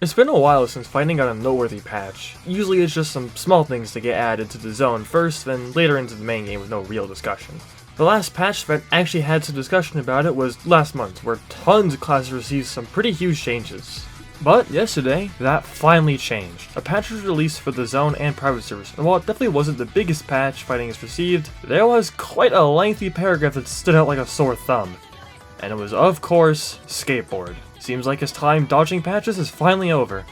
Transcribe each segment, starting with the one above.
It's been a while since Fighting got a noteworthy patch. Usually it's just some small things to get added to the zone first, then later into the main game with no real discussion. The last patch that actually had some discussion about it was last month, where tons of classes received some pretty huge changes. But yesterday, that finally changed. A patch was released for the zone and private servers, and while it definitely wasn't the biggest patch Fighting has received, there was quite a lengthy paragraph that stood out like a sore thumb. And it was, of course, Skateboard. Seems like his time dodging patches is finally over.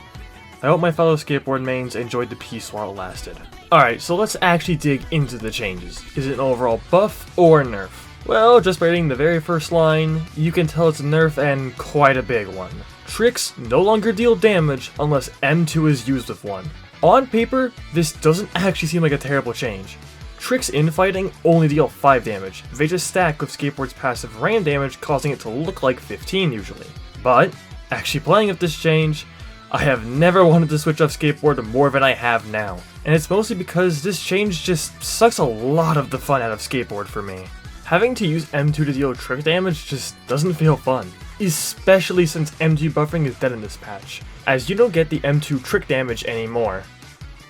I hope my fellow skateboard mains enjoyed the peace while it lasted. Alright, so let's actually dig into the changes. Is it an overall buff or nerf? Well, just by reading the very first line, you can tell it's a nerf and quite a big one. Tricks no longer deal damage unless M2 is used with one. On paper, this doesn't actually seem like a terrible change. Tricks in Fighting only deal 5 damage. They just stack with Skateboard's passive rain damage, causing it to look like 15 usually. But, actually playing with this change, I have never wanted to switch off Skateboard more than I have now. And it's mostly because this change just sucks a lot of the fun out of Skateboard for me. Having to use M2 to deal trick damage just doesn't feel fun. Especially since M2 buffering is dead in this patch, as you don't get the M2 trick damage anymore.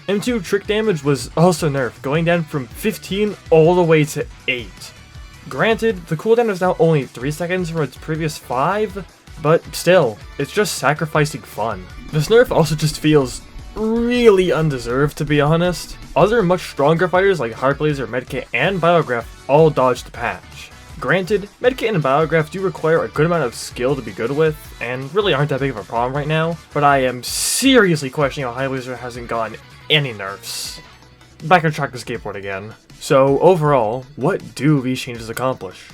M2 trick damage was also nerfed, going down from 15 all the way to 8. Granted, the cooldown is now only 3 seconds from its previous 5, but still, it's just sacrificing fun. This nerf also just feels really undeserved, to be honest. Other much stronger fighters like Hardblazer, Medkit, and Biograph all dodged the patch. Granted, Medkit and Biograph do require a good amount of skill to be good with, and really aren't that big of a problem right now, but I am seriously questioning how Hardblazer hasn't gotten any nerfs. Back on track to Skateboard again. So overall, what do these changes accomplish?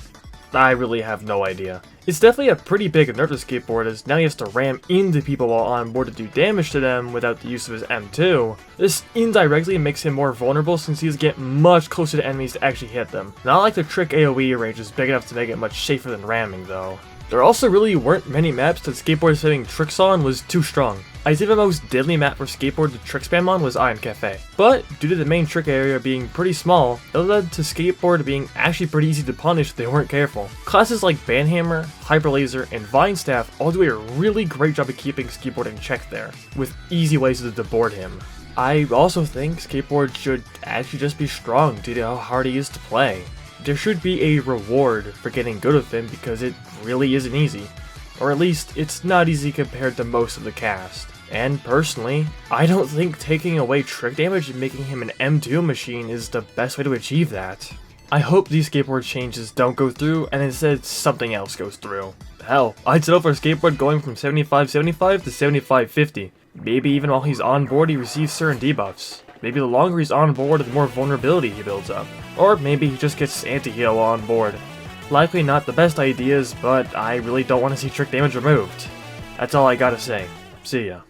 I really have no idea. It's definitely a pretty big nerf to Skateboard, as now he has to ram into people while on board to do damage to them without the use of his M2. This indirectly makes him more vulnerable since he has to get much closer to enemies to actually hit them. Not like the trick AoE range is big enough to make it much safer than ramming though. There also really weren't many maps that Skateboard setting tricks on was too strong. I'd say the most deadly map for Skateboard to trick spam on was Iron Cafe. But, due to the main trick area being pretty small, that led to Skateboard being actually pretty easy to punish if they weren't careful. Classes like Banhammer, Hyperlaser, and Vine Staff all do a really great job of keeping Skateboard in check there, with easy ways to deboard him. I also think Skateboard should actually just be strong due to how hard he is to play. There should be a reward for getting good with him because it really isn't easy. Or at least, it's not easy compared to most of the cast. And personally, I don't think taking away trick damage and making him an M2 machine is the best way to achieve that. I hope these Skateboard changes don't go through and instead something else goes through. Hell, I'd settle for Skateboard going from 75-75 to 75-50. Maybe even while he's on board he receives certain debuffs. Maybe the longer he's on board, the more vulnerability he builds up. Or maybe he just gets anti-heal while on board. Likely not the best ideas, but I really don't want to see trick damage removed. That's all I gotta say. See ya.